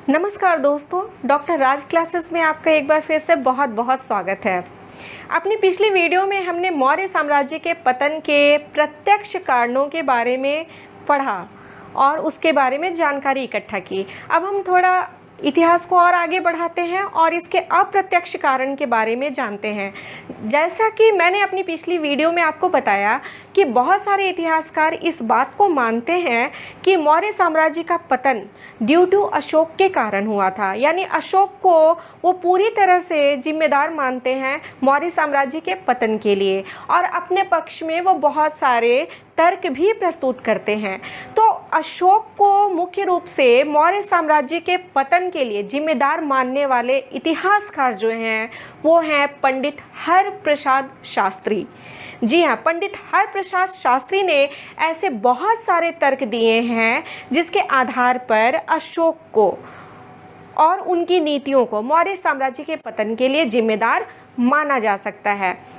नमस्कार दोस्तों, डॉक्टर राज क्लासेस में आपका एक बार फिर से बहुत बहुत स्वागत है। अपनी पिछली वीडियो में हमने मौर्य साम्राज्य के पतन के प्रत्यक्ष कारणों के बारे में पढ़ा और उसके बारे में जानकारी इकट्ठा की। अब हम थोड़ा इतिहास को और आगे बढ़ाते हैं और इसके अप्रत्यक्ष कारण के बारे में जानते हैं। जैसा कि मैंने अपनी पिछली वीडियो में आपको बताया कि बहुत सारे इतिहासकार इस बात को मानते हैं कि मौर्य साम्राज्य का पतन ड्यू टू अशोक के कारण हुआ था, यानी अशोक को वो पूरी तरह से जिम्मेदार मानते हैं मौर्य साम्राज्य के पतन के लिए, और अपने पक्ष में वो बहुत सारे तर्क भी प्रस्तुत करते हैं। तो अशोक को मुख्य रूप से मौर्य साम्राज्य के पतन के लिए जिम्मेदार मानने वाले इतिहासकार जो हैं वो हैं पंडित हरप्रसाद शास्त्री। जी हाँ, पंडित हरप्रसाद शास्त्री ने ऐसे बहुत सारे तर्क दिए हैं जिसके आधार पर अशोक को और उनकी नीतियों को मौर्य साम्राज्य के पतन के लिए जिम्मेदार माना जा सकता है।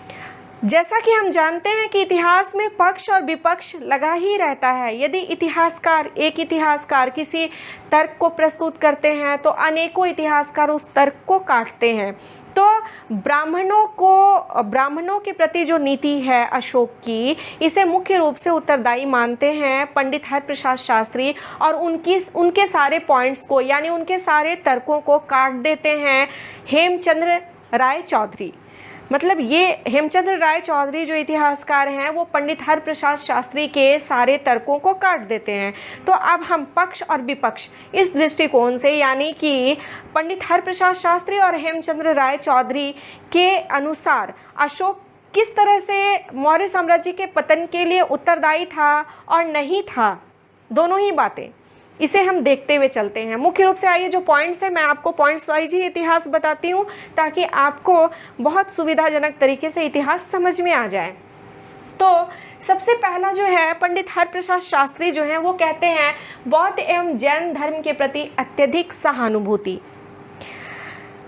जैसा कि हम जानते हैं कि इतिहास में पक्ष और विपक्ष लगा ही रहता है। यदि एक इतिहासकार किसी तर्क को प्रस्तुत करते हैं तो अनेकों इतिहासकार उस तर्क को काटते हैं। तो ब्राह्मणों के प्रति जो नीति है अशोक की, इसे मुख्य रूप से उत्तरदायी मानते हैं पंडित हरप्रसाद शास्त्री, और उनके सारे पॉइंट्स को, यानी उनके सारे तर्कों को काट देते हैं हेमचंद्र राय चौधरी। मतलब ये हेमचंद्र राय चौधरी जो इतिहासकार हैं वो पंडित हरप्रसाद शास्त्री के सारे तर्कों को काट देते हैं। तो अब हम पक्ष और विपक्ष इस दृष्टिकोण से, यानी कि पंडित हरप्रसाद शास्त्री और हेमचंद्र राय चौधरी के अनुसार अशोक किस तरह से मौर्य साम्राज्य के पतन के लिए उत्तरदायी था और नहीं था, दोनों ही बातें, इसे हम देखते हुए चलते हैं। मुख्य रूप से आइए जो पॉइंट्स हैं, मैं आपको पॉइंट्स वाइज ही इतिहास बताती हूँ ताकि आपको बहुत सुविधाजनक तरीके से इतिहास समझ में आ जाए। तो सबसे पहला जो है, पंडित हरप्रसाद शास्त्री जो हैं वो कहते हैं बौद्ध एवं जैन धर्म के प्रति अत्यधिक सहानुभूति।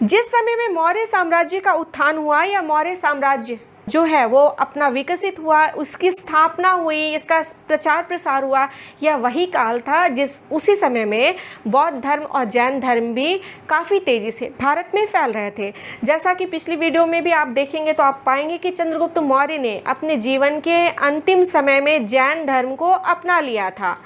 जिस समय में मौर्य साम्राज्य का उत्थान हुआ या मौर्य साम्राज्य जो है वो अपना विकसित हुआ, उसकी स्थापना हुई, इसका प्रचार प्रसार हुआ, यह वही काल था उसी समय में बौद्ध धर्म और जैन धर्म भी काफ़ी तेज़ी से भारत में फैल रहे थे। जैसा कि पिछली वीडियो में भी आप देखेंगे तो आप पाएंगे कि चंद्रगुप्त मौर्य ने अपने जीवन के अंतिम समय में जैन धर्म को अपना लिया था,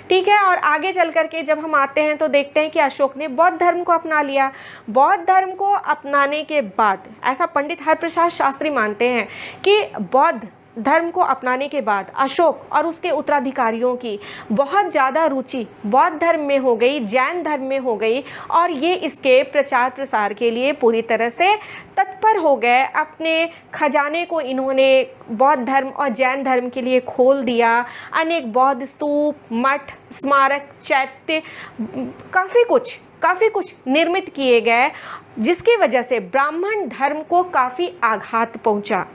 ठीक है। और आगे चल करके जब हम आते हैं तो देखते हैं कि अशोक ने बौद्ध धर्म को अपना लिया। बौद्ध धर्म को अपनाने के बाद, ऐसा पंडित हरप्रसाद शास्त्री मानते हैं कि बौद्ध धर्म को अपनाने के बाद अशोक और उसके उत्तराधिकारियों की बहुत ज़्यादा रुचि बौद्ध धर्म में हो गई, जैन धर्म में हो गई, और ये इसके प्रचार प्रसार के लिए पूरी तरह से तत्पर हो गए। अपने खजाने को इन्होंने बौद्ध धर्म और जैन धर्म के लिए खोल दिया। अनेक बौद्ध स्तूप, मठ, स्मारक, चैत्य, काफ़ी कुछ निर्मित किए गए, जिसकी वजह से ब्राह्मण धर्म को काफ़ी आघात पहुंचा।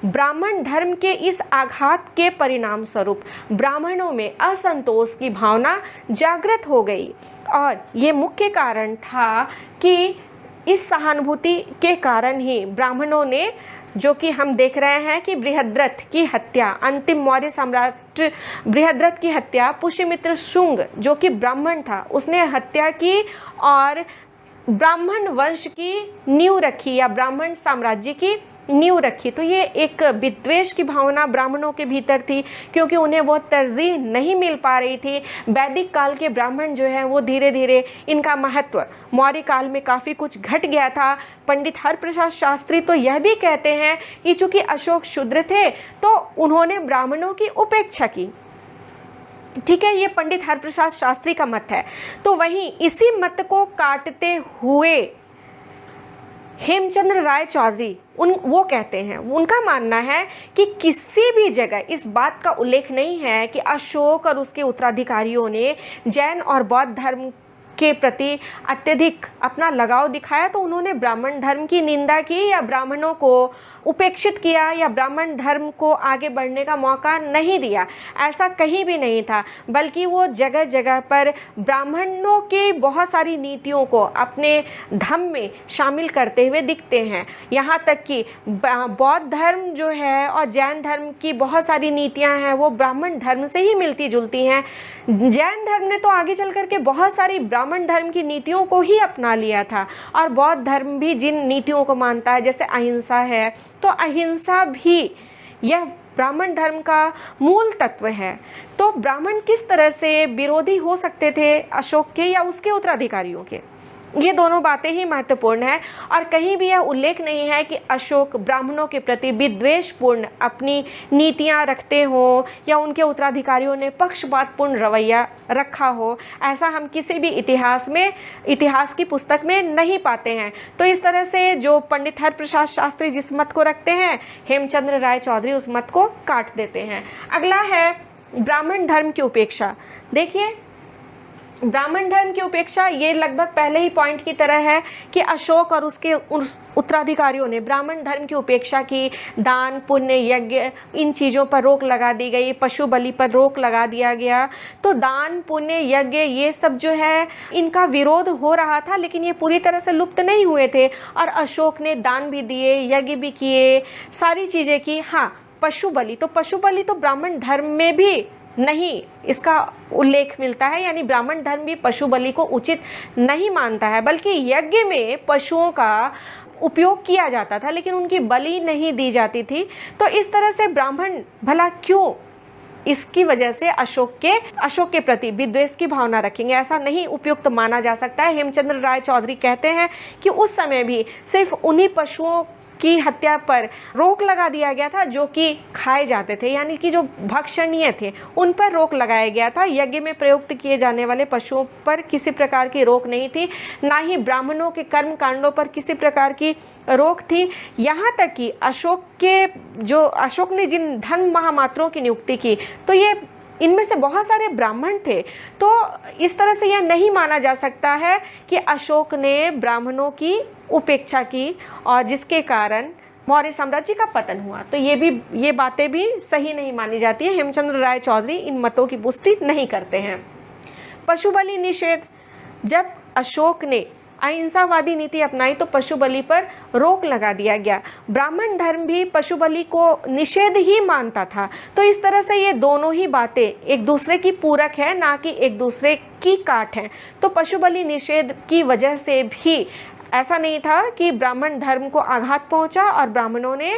ब्राह्मण धर्म के इस आघात के परिणाम स्वरूप ब्राह्मणों में असंतोष की भावना जागृत हो गई, और ये मुख्य कारण था कि इस सहानुभूति के कारण ही ब्राह्मणों ने, जो कि हम देख रहे हैं कि बृहद्रथ की हत्या, अंतिम मौर्य सम्राट बृहद्रथ की हत्या पुष्यमित्र शुंग जो कि ब्राह्मण था उसने हत्या की और ब्राह्मण वंश की नींव रखी या ब्राह्मण साम्राज्य की नींव रखी। तो ये एक विद्वेष की भावना ब्राह्मणों के भीतर थी, क्योंकि उन्हें वो तरजीह नहीं मिल पा रही थी। वैदिक काल के ब्राह्मण जो हैं वो धीरे धीरे, इनका महत्व मौर्य काल में काफ़ी कुछ घट गया था। पंडित हरप्रसाद शास्त्री तो यह भी कहते हैं कि चूँकि अशोक शूद्र थे तो उन्होंने ब्राह्मणों की उपेक्षा की, ठीक है। ये पंडित हरप्रसाद शास्त्री का मत है। तो वहीं इसी मत को काटते हुए हेमचंद्र राय चौधरी वो कहते हैं, उनका मानना है कि किसी भी जगह इस बात का उल्लेख नहीं है कि अशोक और उसके उत्तराधिकारियों ने जैन और बौद्ध धर्म के प्रति अत्यधिक अपना लगाव दिखाया, तो उन्होंने ब्राह्मण धर्म की निंदा की या ब्राह्मणों को उपेक्षित किया या ब्राह्मण धर्म को आगे बढ़ने का मौका नहीं दिया। ऐसा कहीं भी नहीं था, बल्कि वो जगह जगह पर ब्राह्मणों की बहुत सारी नीतियों को अपने धर्म में शामिल करते हुए दिखते हैं। यहाँ तक कि बौद्ध धर्म जो है और जैन धर्म की बहुत सारी नीतियाँ हैं वो ब्राह्मण धर्म से ही मिलती जुलती हैं। जैन धर्म ने तो आगे चल कर के बहुत सारी ब्राह्मण ब्राह्मण धर्म की नीतियों को ही अपना लिया था। और बौद्ध धर्म भी जिन नीतियों को मानता है, जैसे अहिंसा है, तो अहिंसा भी यह ब्राह्मण धर्म का मूल तत्व है। तो ब्राह्मण किस तरह से विरोधी हो सकते थे अशोक के या उसके उत्तराधिकारियों के, ये दोनों बातें ही महत्वपूर्ण है। और कहीं भी यह उल्लेख नहीं है कि अशोक ब्राह्मणों के प्रति विद्वेषपूर्ण अपनी नीतियां रखते हो या उनके उत्तराधिकारियों ने पक्षपातपूर्ण रवैया रखा हो। ऐसा हम किसी भी इतिहास की पुस्तक में नहीं पाते हैं। तो इस तरह से जो पंडित हरप्रसाद शास्त्री जिस मत को रखते हैं, हेमचंद्र राय चौधरी उस मत को काट देते हैं। अगला है ब्राह्मण धर्म की उपेक्षा। देखिए, ब्राह्मण धर्म की उपेक्षा ये लगभग पहले ही पॉइंट की तरह है कि अशोक और उसके उत्तराधिकारियों ने ब्राह्मण धर्म की उपेक्षा की। दान, पुण्य, यज्ञ, इन चीज़ों पर रोक लगा दी गई, पशु बलि पर रोक लगा दिया गया। तो दान, पुण्य, यज्ञ, ये सब जो है इनका विरोध हो रहा था, लेकिन ये पूरी तरह से लुप्त नहीं हुए थे। और अशोक ने दान भी दिए, यज्ञ भी किए, सारी चीज़ें की। हाँ, पशु बलि तो ब्राह्मण धर्म में भी नहीं इसका उल्लेख मिलता है, यानी ब्राह्मण धर्म भी पशु बलि को उचित नहीं मानता है, बल्कि यज्ञ में पशुओं का उपयोग किया जाता था, लेकिन उनकी बलि नहीं दी जाती थी। तो इस तरह से ब्राह्मण भला क्यों इसकी वजह से अशोक के प्रति विद्वेष की भावना रखेंगे, ऐसा नहीं उपयुक्त माना जा सकता है। हेमचंद्र राय चौधरी कहते हैं कि उस समय भी सिर्फ उन्हीं पशुओं की हत्या पर रोक लगा दिया गया था जो कि खाए जाते थे, यानी कि जो भक्षणीय थे उन पर रोक लगाया गया था। यज्ञ में प्रयुक्त किए जाने वाले पशुओं पर किसी प्रकार की रोक नहीं थी, ना ही ब्राह्मणों के कर्म कांडों पर किसी प्रकार की रोक थी। यहाँ तक कि अशोक ने जिन धर्म महामात्रों की नियुक्ति की, तो ये इनमें से बहुत सारे ब्राह्मण थे। तो इस तरह से यह नहीं माना जा सकता है कि अशोक ने ब्राह्मणों की उपेक्षा की और जिसके कारण मौर्य साम्राज्य का पतन हुआ। तो ये बातें भी सही नहीं मानी जाती है। हेमचंद्र राय चौधरी इन मतों की पुष्टि नहीं करते हैं। पशु बलि निषेध, जब अशोक ने अहिंसावादी नीति अपनाई तो पशु बलि पर रोक लगा दिया गया। ब्राह्मण धर्म भी पशु बलि को निषेध ही मानता था। तो इस तरह से ये दोनों ही बातें एक दूसरे की पूरक है, ना कि एक दूसरे की काट है। तो पशु बलि निषेध की वजह से भी ऐसा नहीं था कि ब्राह्मण धर्म को आघात पहुंचा और ब्राह्मणों ने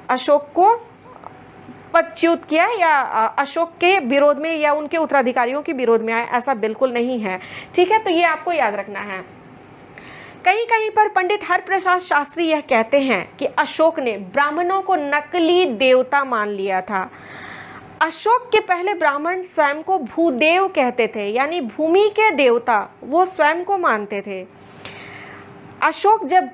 अशोक को पदच्युत किया या अशोक के विरोध में या उनके उत्तराधिकारियों के विरोध में आए, ऐसा बिल्कुल नहीं है। ठीक है, तो ये आपको याद रखना है। कहीं कहीं पर पंडित हरप्रसाद शास्त्री यह कहते हैं कि अशोक ने ब्राह्मणों को नकली देवता मान लिया था। अशोक के पहले ब्राह्मण स्वयं को भूदेव कहते थे, यानी भूमि के देवता वो स्वयं को मानते थे। अशोक जब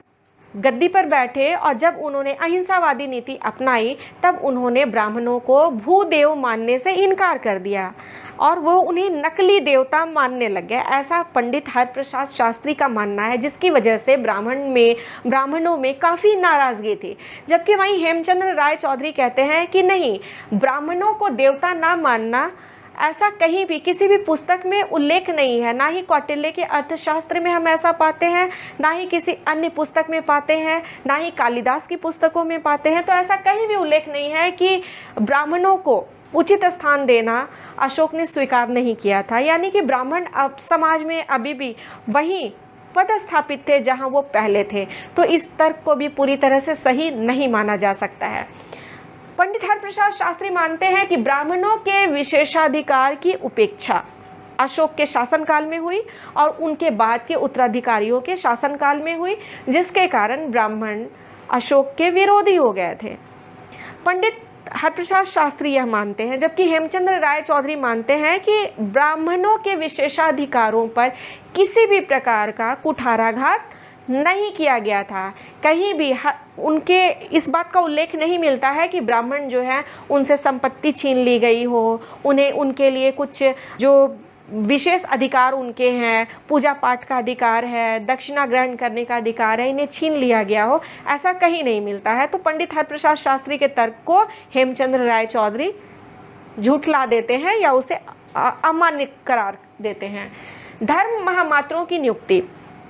गद्दी पर बैठे और जब उन्होंने अहिंसावादी नीति अपनाई, तब उन्होंने ब्राह्मणों को भूदेव मानने से इनकार कर दिया और वो उन्हें नकली देवता मानने लग गए। ऐसा पंडित हरप्रसाद शास्त्री का मानना है, जिसकी वजह से ब्राह्मणों में काफ़ी नाराज़गी थी। जबकि वहीं हेमचंद्र राय चौधरी कहते हैं कि नहीं, ब्राह्मणों को देवता ना मानना ऐसा कहीं भी किसी भी पुस्तक में उल्लेख नहीं है। ना ही कौटिल्य के अर्थशास्त्र में हम ऐसा पाते हैं, ना ही किसी अन्य पुस्तक में पाते हैं, ना ही कालिदास की पुस्तकों में पाते हैं। तो ऐसा कहीं भी उल्लेख नहीं है कि ब्राह्मणों को उचित स्थान देना अशोक ने स्वीकार नहीं किया था, यानी कि ब्राह्मण अब समाज में अभी भी वहीं पदस्थापित थे जहां वो पहले थे। तो इस तर्क को भी पूरी तरह से सही नहीं माना जा सकता है। पंडित हरप्रसाद शास्त्री मानते हैं कि ब्राह्मणों के विशेषाधिकार की उपेक्षा अशोक के शासनकाल में हुई और उनके बाद के उत्तराधिकारियों के शासनकाल में हुई, जिसके कारण ब्राह्मण अशोक के विरोधी हो गए थे। पंडित हरप्रसाद शास्त्री यह मानते हैं, जबकि हेमचंद्र राय चौधरी मानते हैं कि ब्राह्मणों के विशेषाधिकारों पर किसी भी प्रकार का कुठाराघात नहीं किया गया था। कहीं भी उनके इस बात का उल्लेख नहीं मिलता है कि ब्राह्मण जो है उनसे संपत्ति छीन ली गई हो, उन्हें उनके लिए कुछ जो विशेष अधिकार उनके हैं, पूजा पाठ का अधिकार है, दक्षिणा ग्रहण करने का अधिकार है, इन्हें छीन लिया गया हो, ऐसा कहीं नहीं मिलता है। तो पंडित हरप्रसाद शास्त्री के तर्क को हेमचंद्र राय चौधरी झुठला देते हैं या उसे अमान्य करार देते हैं। धर्म महामात्रों की नियुक्ति,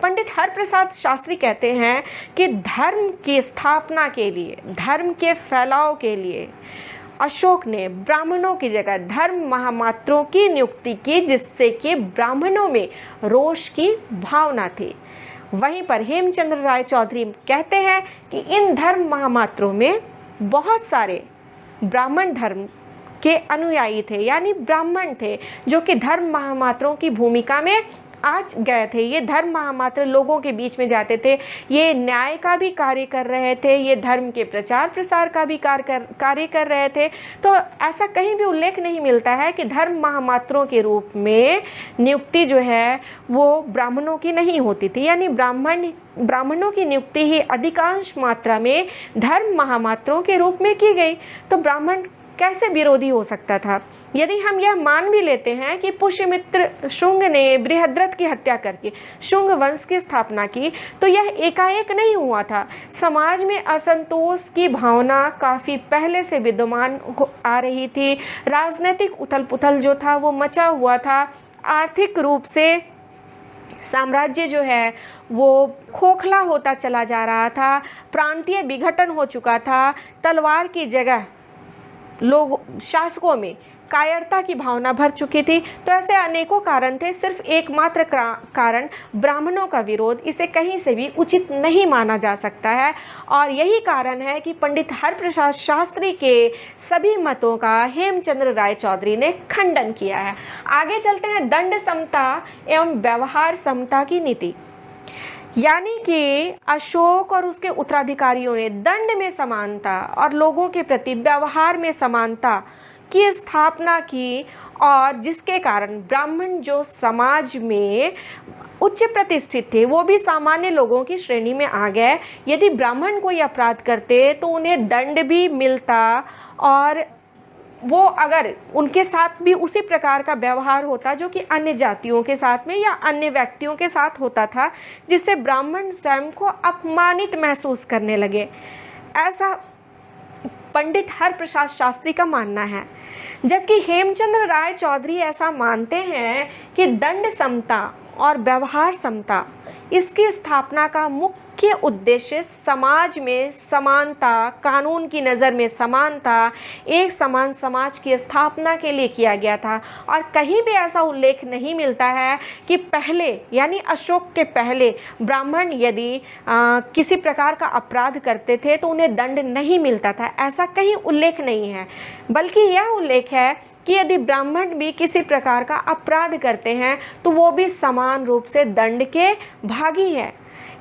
पंडित हरप्रसाद शास्त्री कहते हैं कि धर्म की स्थापना के लिए, धर्म के फैलाव के लिए अशोक ने ब्राह्मणों की जगह धर्म महामात्रों की नियुक्ति की, जिससे कि ब्राह्मणों में रोष की भावना थी। वहीं पर हेमचंद्र राय चौधरी कहते हैं कि इन धर्म महामात्रों में बहुत सारे ब्राह्मण धर्म के अनुयायी थे, यानी ब्राह्मण थे जो कि धर्म महामात्रों की भूमिका में आज गए थे। ये धर्म महामात्र लोगों के बीच में जाते थे, ये न्याय का भी कार्य कर रहे थे, ये धर्म के प्रचार प्रसार का भी कार्य कर रहे थे। तो ऐसा कहीं भी उल्लेख नहीं मिलता है कि धर्म महामात्रों के रूप में नियुक्ति जो है वो ब्राह्मणों की नहीं होती थी, यानी ब्राह्मणों की नियुक्ति ही अधिकांश मात्रा में धर्म महामात्रों के रूप में की गई। तो ब्राह्मण कैसे विरोधी हो सकता था? यदि हम यह मान भी लेते हैं कि पुष्यमित्र शुंग ने बृहद्रथ की हत्या करके शुंग वंश की स्थापना की, तो यह एकाएक नहीं हुआ था। समाज में असंतोष की भावना काफ़ी पहले से विद्यमान आ रही थी। राजनीतिक उथल पुथल जो था वो मचा हुआ था। आर्थिक रूप से साम्राज्य जो है वो खोखला होता चला जा रहा था। प्रांतीय विघटन हो चुका था। तलवार की जगह लोग शासकों में कायरता की भावना भर चुकी थी। तो ऐसे अनेकों कारण थे। सिर्फ एकमात्र कारण ब्राह्मणों का विरोध, इसे कहीं से भी उचित नहीं माना जा सकता है। और यही कारण है कि पंडित हरप्रसाद शास्त्री के सभी मतों का हेमचंद्र राय चौधरी ने खंडन किया है। आगे चलते हैं दंड समता एवं व्यवहार समता की नीति। यानी कि अशोक और उसके उत्तराधिकारियों ने दंड में समानता और लोगों के प्रति व्यवहार में समानता की स्थापना की, और जिसके कारण ब्राह्मण जो समाज में उच्च प्रतिष्ठित थे वो भी सामान्य लोगों की श्रेणी में आ गए। यदि ब्राह्मण कोई अपराध करते तो उन्हें दंड भी मिलता, और वो अगर उनके साथ भी उसी प्रकार का व्यवहार होता जो कि अन्य जातियों के साथ में या अन्य व्यक्तियों के साथ होता था, जिससे ब्राह्मण स्वयं को अपमानित महसूस करने लगे। ऐसा पंडित हरप्रसाद शास्त्री का मानना है। जबकि हेमचंद्र राय चौधरी ऐसा मानते हैं कि दंड समता और व्यवहार समता, इसकी स्थापना का मुख्य उद्देश्य समाज में समानता, कानून की नज़र में समानता, एक समान समाज की स्थापना के लिए किया गया था। और कहीं भी ऐसा उल्लेख नहीं मिलता है कि पहले, यानी अशोक के पहले, ब्राह्मण यदि किसी प्रकार का अपराध करते थे तो उन्हें दंड नहीं मिलता था। ऐसा कहीं उल्लेख नहीं है, बल्कि यह उल्लेख है कि यदि ब्राह्मण भी किसी प्रकार का अपराध करते हैं तो वो भी समान रूप से दंड के भागी है।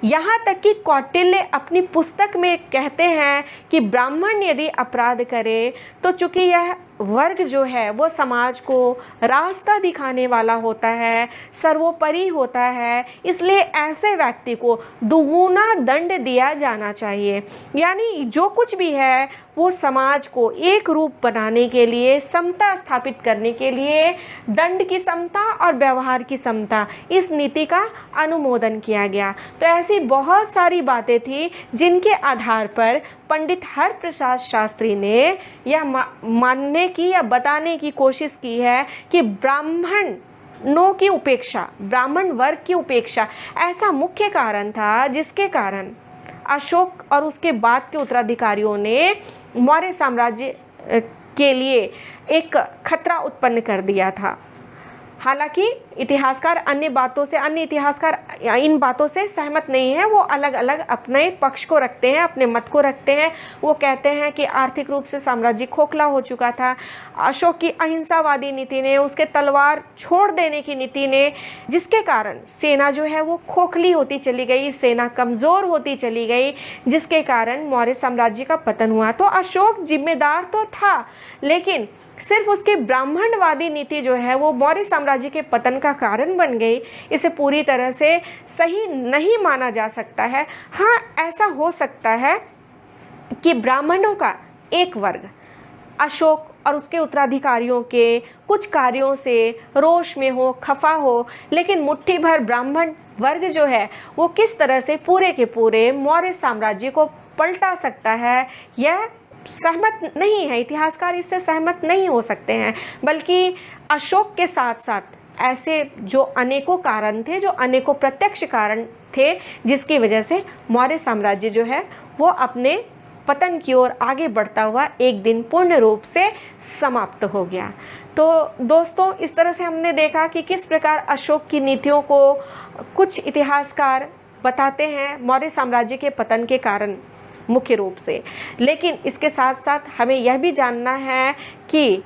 यहाँ तक कि कौटिल्य अपनी पुस्तक में कहते हैं कि ब्राह्मण यदि अपराध करे तो चूँकि यह वर्ग जो है वो समाज को रास्ता दिखाने वाला होता है, सर्वोपरि होता है, इसलिए ऐसे व्यक्ति को दुगुना दंड दिया जाना चाहिए। यानी जो कुछ भी है वो समाज को एक रूप बनाने के लिए, समता स्थापित करने के लिए दंड की समता और व्यवहार की समता, इस नीति का अनुमोदन किया गया। तो ऐसी बहुत सारी बातें थी जिनके आधार पर पंडित हरप्रसाद शास्त्री ने यह मानने की या बताने की कोशिश की है कि ब्राह्मणों की उपेक्षा, ब्राह्मण वर्ग की उपेक्षा ऐसा मुख्य कारण था जिसके कारण अशोक और उसके बाद के उत्तराधिकारियों ने मौर्य साम्राज्य के लिए एक खतरा उत्पन्न कर दिया था। हालांकि इतिहासकार अन्य इतिहासकार इन बातों से सहमत नहीं है। वो अलग अलग अपने पक्ष को रखते हैं, अपने मत को रखते हैं। वो कहते हैं कि आर्थिक रूप से साम्राज्य खोखला हो चुका था। अशोक की अहिंसावादी नीति ने, उसके तलवार छोड़ देने की नीति ने, जिसके कारण सेना जो है वो खोखली होती चली गई, सेना कमज़ोर होती चली गई, जिसके कारण मौर्य साम्राज्य का पतन हुआ। तो अशोक जिम्मेदार तो था, लेकिन सिर्फ उसकी ब्राह्मणवादी नीति जो है वो मौर्य साम्राज्य के पतन का कारण बन गई। इसे पूरी तरह से सही नहीं माना जा सकता है। हाँ, ऐसा हो सकता है कि ब्राह्मणों का एक वर्ग अशोक और उसके उत्तराधिकारियों के कुछ कार्यों से रोष में हो, खफा हो, लेकिन मुट्ठी भर ब्राह्मण वर्ग जो है वो किस तरह से पूरे के पूरे मौर्य साम्राज्य को पलटा सकता है, यह सहमत नहीं है। इतिहासकार इससे सहमत नहीं हो सकते हैं। बल्कि अशोक के साथ साथ ऐसे जो अनेकों कारण थे, जो अनेकों प्रत्यक्ष कारण थे, जिसकी वजह से मौर्य साम्राज्य जो है वो अपने पतन की ओर आगे बढ़ता हुआ एक दिन पूर्ण रूप से समाप्त हो गया। तो दोस्तों, इस तरह से हमने देखा कि किस प्रकार अशोक की नीतियों को कुछ इतिहासकार बताते हैं मौर्य साम्राज्य के पतन के कारण मुख्य रूप से। लेकिन इसके साथ साथ हमें यह भी जानना है कि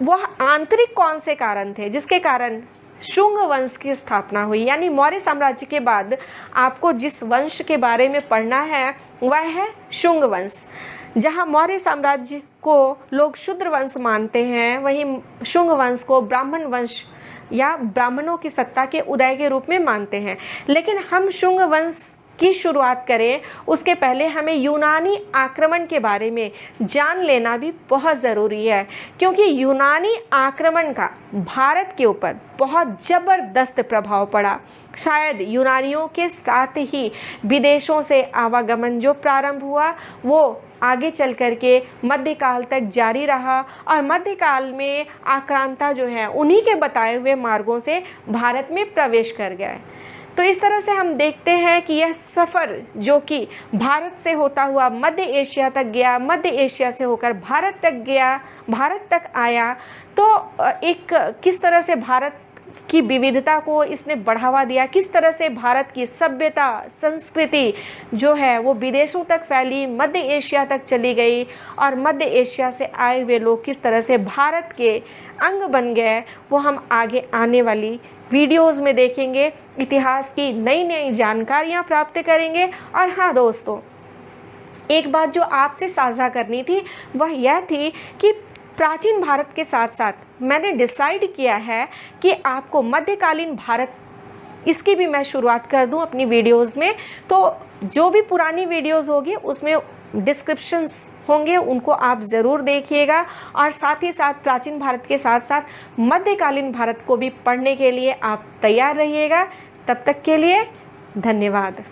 वह आंतरिक कौन से कारण थे जिसके कारण शुंग वंश की स्थापना हुई। यानी मौर्य साम्राज्य के बाद आपको जिस वंश के बारे में पढ़ना है वह है शुंग वंश। जहाँ मौर्य साम्राज्य को लोग शूद्र वंश मानते हैं, वहीं शुंग वंश को ब्राह्मण वंश या ब्राह्मणों की सत्ता के उदय के रूप में मानते हैं। लेकिन हम शुंग वंश की शुरुआत करें उसके पहले हमें यूनानी आक्रमण के बारे में जान लेना भी बहुत ज़रूरी है, क्योंकि यूनानी आक्रमण का भारत के ऊपर बहुत ज़बरदस्त प्रभाव पड़ा। शायद यूनानियों के साथ ही विदेशों से आवागमन जो प्रारंभ हुआ वो आगे चल कर के मध्यकाल तक जारी रहा, और मध्यकाल में आक्रांता जो है उन्हीं के बताए हुए मार्गों से भारत में प्रवेश कर गए। तो इस तरह से हम देखते हैं कि यह सफ़र जो कि भारत से होता हुआ मध्य एशिया तक गया, मध्य एशिया से होकर भारत तक गया, भारत तक आया, तो एक किस तरह से भारत की विविधता को इसने बढ़ावा दिया, किस तरह से भारत की सभ्यता संस्कृति जो है वो विदेशों तक फैली, मध्य एशिया तक चली गई, और मध्य एशिया से आए हुए लोग किस तरह से भारत के अंग बन गए, वो हम आगे आने वाली वीडियोज़ में देखेंगे। इतिहास की नई नई जानकारियाँ प्राप्त करेंगे। और हाँ दोस्तों, एक बात जो आपसे साझा करनी थी वह यह थी कि प्राचीन भारत के साथ साथ मैंने डिसाइड किया है कि आपको मध्यकालीन भारत, इसकी भी मैं शुरुआत कर दूं अपनी वीडियोज़ में। तो जो भी पुरानी वीडियोज़ होगी उसमें डिस्क्रिप्शंस होंगे, उनको आप ज़रूर देखिएगा। और साथ ही साथ प्राचीन भारत के साथ साथ मध्यकालीन भारत को भी पढ़ने के लिए आप तैयार रहिएगा। तब तक के लिए धन्यवाद।